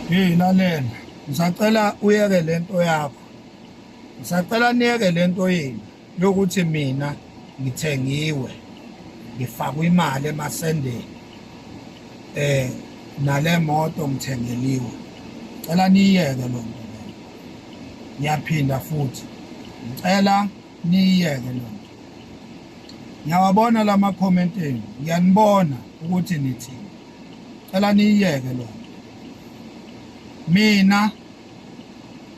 Hey lalela, ngisacela uyeke lento yakho. Ngisacela niyeke lento yini yokuthi mina ngithengiwe, ngifakwe imali emasendeni. Nale moto ngithengeliwe. Cela niyeke lo nto le. Ngiyaphinda futhi. Ngicela niyeke lo nto. Ngiyawabona lama comment enu. Ngiyanibona ukuthi nithini. Cela niyeke lo nto. Mina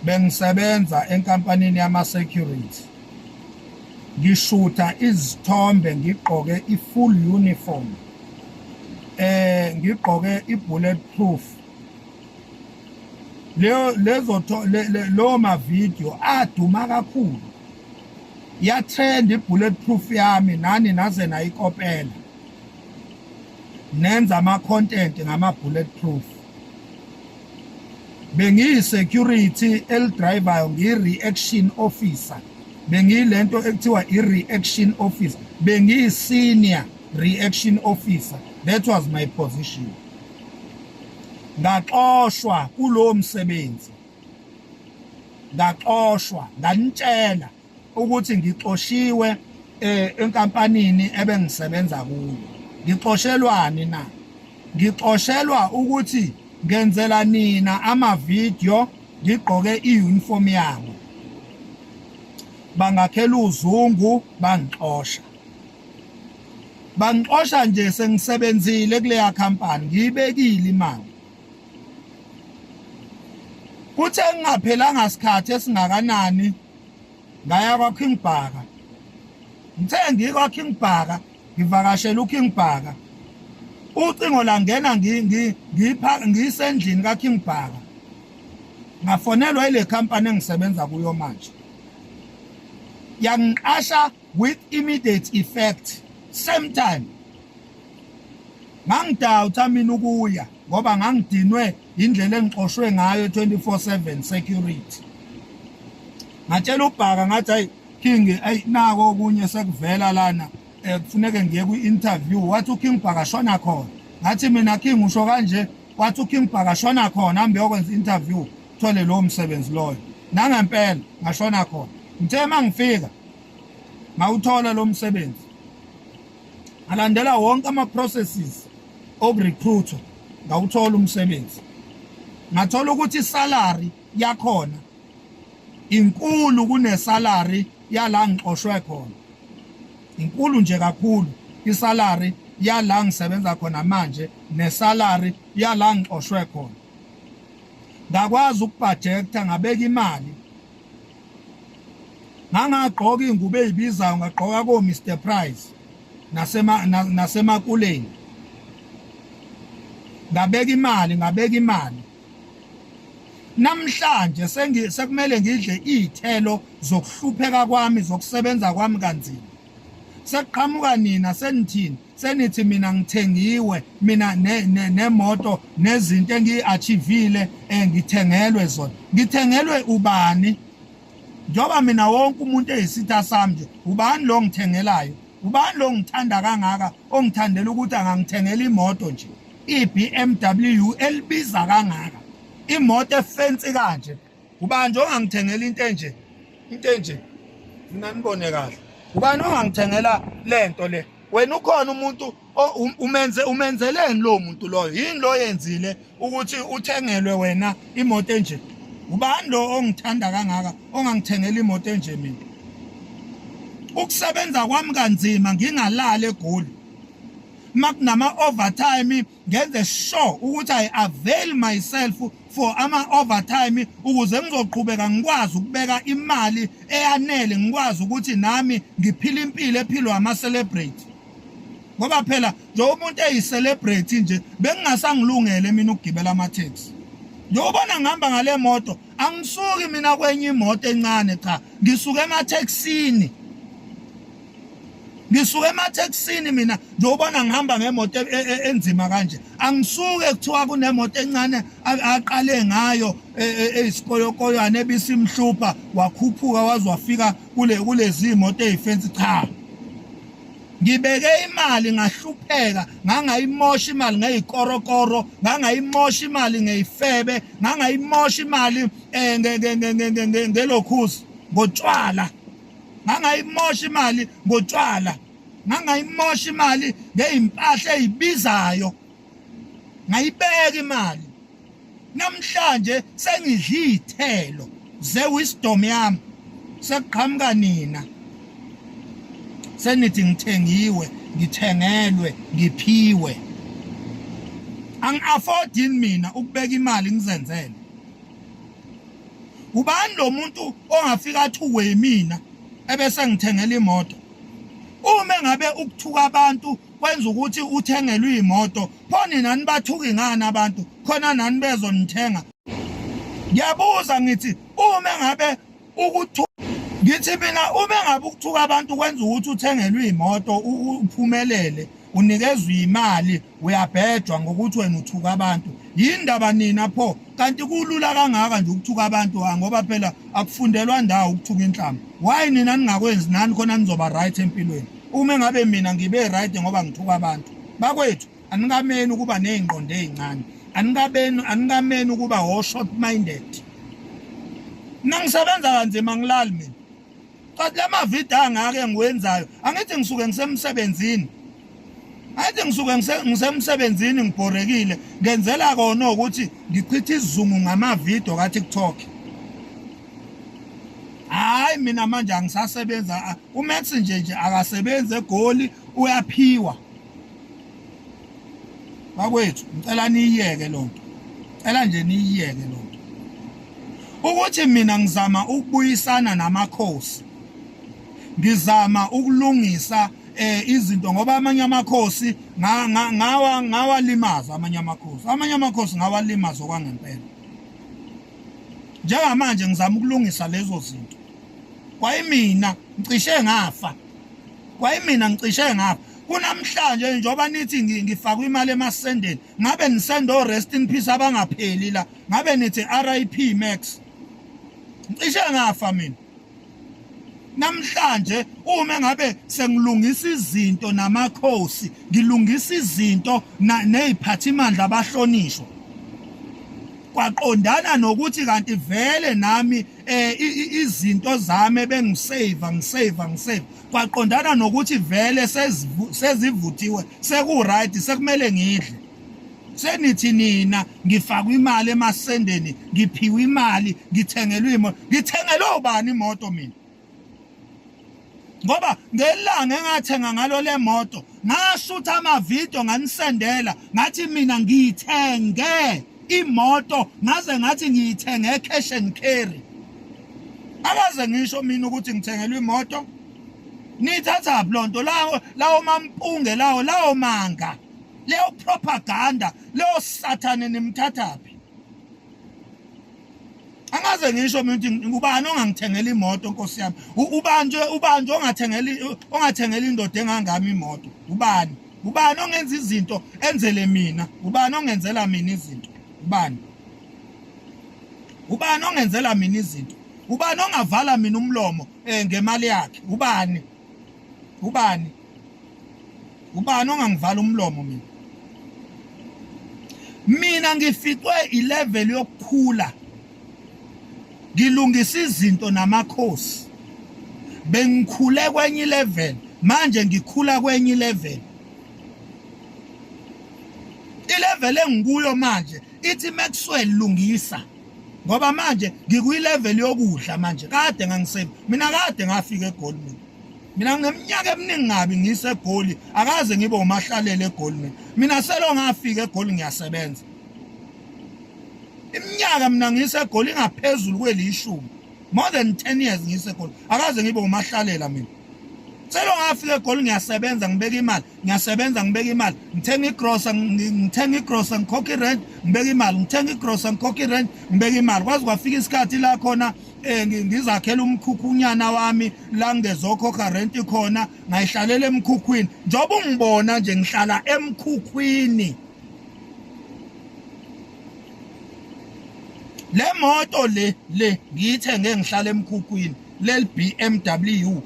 bengisebenza enkampanini yama-security. Ngishuta izithombe ngigqoke i-full uniform. Ngigqoke i-bulletproof. Lo ma video aduma kakhulu. Yatrend i-bulletproof yami nani naze nayikopela. Nenza ama-content ngama-bulletproof. Bengiyi-security elidrivayo ngiyi-reaction officer. Bengiyilento ekuthiwa i-reaction officer. Bengiyi-senior reaction officer. That was my position. Ngaxoshwa kulowo msebenzi. Ngaxoshwa, nganitshela ukuthi ngixoshiwe enkampanini ebengisebenza kuyo. Ngixoshelwani na? Ngixoshelwa ukuthi ngenzela nina ama-video ngigqoke i-uniform yabo. Bangakhela uzungu bangixosha. Bangixosha nje sengisebenzile kuleya khampani ngiyibekile imali. Kuthe ngingaphelanga isikhathi esingakanani ngaya kwa-King Bhaka. Ngithe ngikwa-King Bhaka ngivakashela u-King Bhaka. Ucingo langena ngiyisendlini ka-King Bhaka. Ngafonelwa ile company engisebenza kuyo manje. Yangiqasha with immediate effect. Same time. Ngangidawutha mina ukuya ngoba ngangidinwe indlela engixoshwe ngayo 24/7 security. Ngatshela uBhaka ngathi hayi King nako okunye sekuvela lana. Kufuneke ngiye kwi-interview. Wathi uKing Bhaka shona khona. Ngathi mina King usho kanje. Wathi uKing Bhaka shona khona hambe yokwenza interview thole lo msebenzi loyo. Nangempela ngashona khona. Ngithe mangifika ngawuthola lo msebenzi. Alandela wonke ama-processes of-recruit ngawuthola umsebenzi. Ngathola ukuthi isalary yakhona inkulu kunesalary yala ngixoshwe khona. Inkulu nje kakhulu isalary yala ngisebenza khona manje nesalary yala ngixoshwe khona. Ngakwazi ukubudgetar ngabeka imali. Ngangagqoka ingubo ezibizayo ngagqoka ko Mr Price nasemakuleni. Ngabeka imali. Namhlanje sekumele ngidle izithelo zokuhlupheka kwami zokusebenza kwami kanzima. Sekuqhamuka nina senithi mina ngithengiwe mina nemoto nezinto engiyi-achievile ngithengelwe zona. Ngithengelwe ubani? Njoba mina wonke umuntu eyisitha sami nje, ubani lo ngithengelayo? Ubani lo ngithanda kangaka ongithandela ukuthi angangithengela imoto nje? I-BMW elibiza kangaka. Imoto efensi kanje. Ubani nje ongangithengela into enje? Mina nibone kahle. Ubani ongangithengela lento le? Wena ukhona umuntu umenzeleni lo muntu loyo? Yini lo yenzile ukuthi uthengelwe wena imoto enje? Ubani lo ongithanda kangaka ongangithengela imoto enje mina? Ukusebenza kwami kanzima ngingalala eGoli. Makunama overtime ngenze sure ukuthi I avail myself for ama overtime ukuze ngizoqhubeka ngikwazi ukubeka imali eyanele, ngikwazi ukuthi nami ngiphile impilo ephilwa ama celebrate. Ngoba phela nje umuntu eyi-celebrate nje bengingasangilungele mina ukugibela ama-taxi. Njengobona ngihamba ngale moto angisuki mina kwenye imoto encane cha, ngisuke emathexini. Ngisuke emathexini mina njengobona ngihamba ngemoto enzima kanje. Angisuke kuthiwa kunemoto encane aqale ngayo eyisikolokoyane ebisimhlupha wakhuphuka waze wafika kulezi imoto ezifensi cha. ngibeke imali ngahlupheka ngangayimosha imali ngeyikorokoro ngangayimosha imali ngeyifebe ngangayimosha imali ngelokhuzi ngotshwala ngangayimosha imali ngotshwala ngangayimosha imali ngeyimpahla ezibizayo ngayibeka imali namhlanje sengidla izithelo ze-wisdom yami sekuqhamuka nina senithi ngithengiwe ngithengelwe ngiphiwe angi-affordini mina ukubeka imali ngizenzele ubani lo muntu ongafika athi uyimina ebese ngithengela imoto uma ngabe ukuthuka abantu kwenza ukuthi uthengelwe imoto phoni nani bathuki ngani abantu khona nani bezonithenga ngiyabuza ngithi uma ngabe ngithi mina uma ngabe ukuthuka abantu kwenza ukuthi uthengelwe imoto uphumelele unikezwe imali uyabhejwa ngokuthi wena uthuka abantu yindaba nina pho kanti kulula kangaka nje ukuthuka abantu ngoba phela akufundelwa ndawo ukuthuka inhlamba why nina ningakwenzi nani khona nizoba right empilweni uma ngabe mina ngibe right ngoba ngithuka abantu bakwethu anikameni ukuba nezingqondo ezincane anikameni ukuba ho short minded nangisebenza kanzima ngilali mina kanti lama video angake ngiwenzayo angithi ngisuke ngisemsebenzini ayithi ngisuke ngisemsebenzini ngibhorekile ngenzela kona ukuthi ngichithe isizungu ngama-video ka-TikTok hayi mina manje angisasebenza uMax nje akasebenze eGoli uyaphiwa bakwethu ngicela niyiyeke lonto cela nje niyiyeke lonto ukuthi mina ngizama ukubuyisana namakhosi ngizama ukulungisa izinto ngoba amanye amakhosi ngawalimaza amanye amakhosi ngawalimaza okwangempela njengamanje ngizama ukulungisa lezo zinto kwayimina ngicishe ngafa kunamhlanje njengoba nithi ngifaka imali emasendeni ngabe nisendo rest in peace abangapheli la ngabe nithi RIP Max ngicishe ngafa mina namhlanje uma ngabe sengilungisa izinto namakhosi ngilungisa izinto neziphathimandla abahlonishwa kwaqondana nokuthi kanti vele nami izinto zami bengisave kwaqondana nokuthi vele sezivuthiwe seku-right sekumele ngidle senithi nina ngifakwa imali emasendeni ngiphiwe imali ngithengelwe imoto ngithengelwe ubani imoto mina ngoba ngelanga engathenga ngalo le moto ngashutha amavidiyo nganisendela ngathi mina ngiyithenge imoto ngaze ngathi ngiyithenge cash and carry akaze ngisho mina ukuthi ngithengelwe imoto nithatha blonto lawo mampunge lawo manga leyo propaganda leyo sathane nimthathaphi angaze ngisho mina ukuthi ubani ongangithengela imoto nkosi yami ubanje ongathengela indoda engangami imoto ubani ongenza izinto enzele mina ubani ongenzela mina izinto ubani ongenzela mina izinto ubani ongavala mina umlomo ngemali yakhe ubani ongangivala umlomo mina ngificwe ilevel yokukhula ngilungisa izinto namakhosi bengikhule kwenye level manje ngikhula kwenye level ilevel engikuyo manje ithi Maxwell lungisa ngoba manje ngikuyilevel yokudla manje kade ngangisebe mina kade ngafika eGoli mina ngineminyaka eminingi ngabi ngiseGoli akaze ngibe umahlalele eGoli mina selo ngafika eGoli ngiyasebenza iminyaka mina ngiseGoli ngaphezulu kwelishumi more than 10 years ngiseGoli akaze ngibe umahlalela mina selo ngafika eGoli ngiyasebenza ngibeka imali ngithenga igrocer ngikhokha irent ngibeka imali ngithenga igrocer ngikhokha irent ngibeka imali kwaze kwafika isikhathi la khona ngizakhela umkhukhunyana wami la ngezokhokha rent khona ngayihlalela emkhukhwini njoba ungibona nje ngihlala emkhukhwini le moto le ngiyithenge ngihlala emkhukhwini lel BMW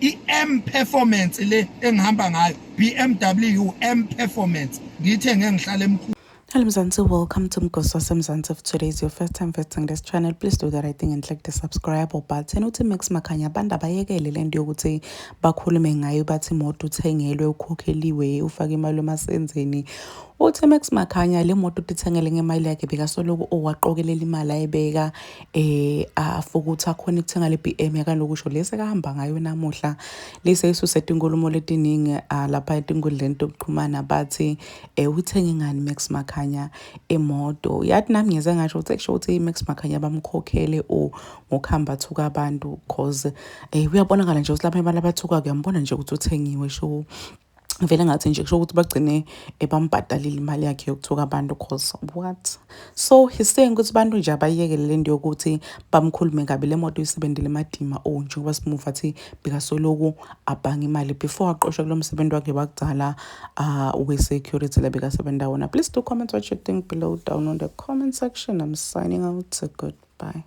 i-M performance le engihamba ngayo BMW M performance ngiyithenge ngihlala emkhulu. Hello Mzansi, welcome to Mgosi Mzansi. If today is your first time visiting this channel, please do the right thing and click the subscribe button. Uthi Max Makhanya abantu abayekele lento yokuthi bakhulume ngayo bathi imoto uthengelwe ukhokheliwe ufake imali emasenzeni. Uthi Max Makhanya le moto utithengele ngemali yakhe bekasoloku owaqokelela imali ayibeka afuka ukuthi akhona ukuthenga le BM yakalokusho lese kahamba ngayo namuhla lese isuseta inkulumo letiningi lapha etingudleni tokuxhumana bathi uthenge ngani Max Makhanya emoto. Yathi nami ngeze ngasho ukuthi kusho ukuthi Max Makhanya bamkhokhele ngokuhamba thuka abantu cause uyabonakala nje ukuthi lapha imali abathuka kuyambona nje ukuthi uthengiwe sho vele ngathi nje kusho ukuthi bagcine bambhadalile imali yakhe yokuthuka abantu cause what. So he's saying ukuthi abantu nje abayekele lento yokuthi bamkhulume kabi le moto isebenzile emadima njengoba simuva athi bekasoloku abhanga imali before aqoshwe kulo msebenzi wakhe wakudala we-security la bekasebenza wona. Please do comment what you think below down on the comment section. I'm signing out. Goodbye.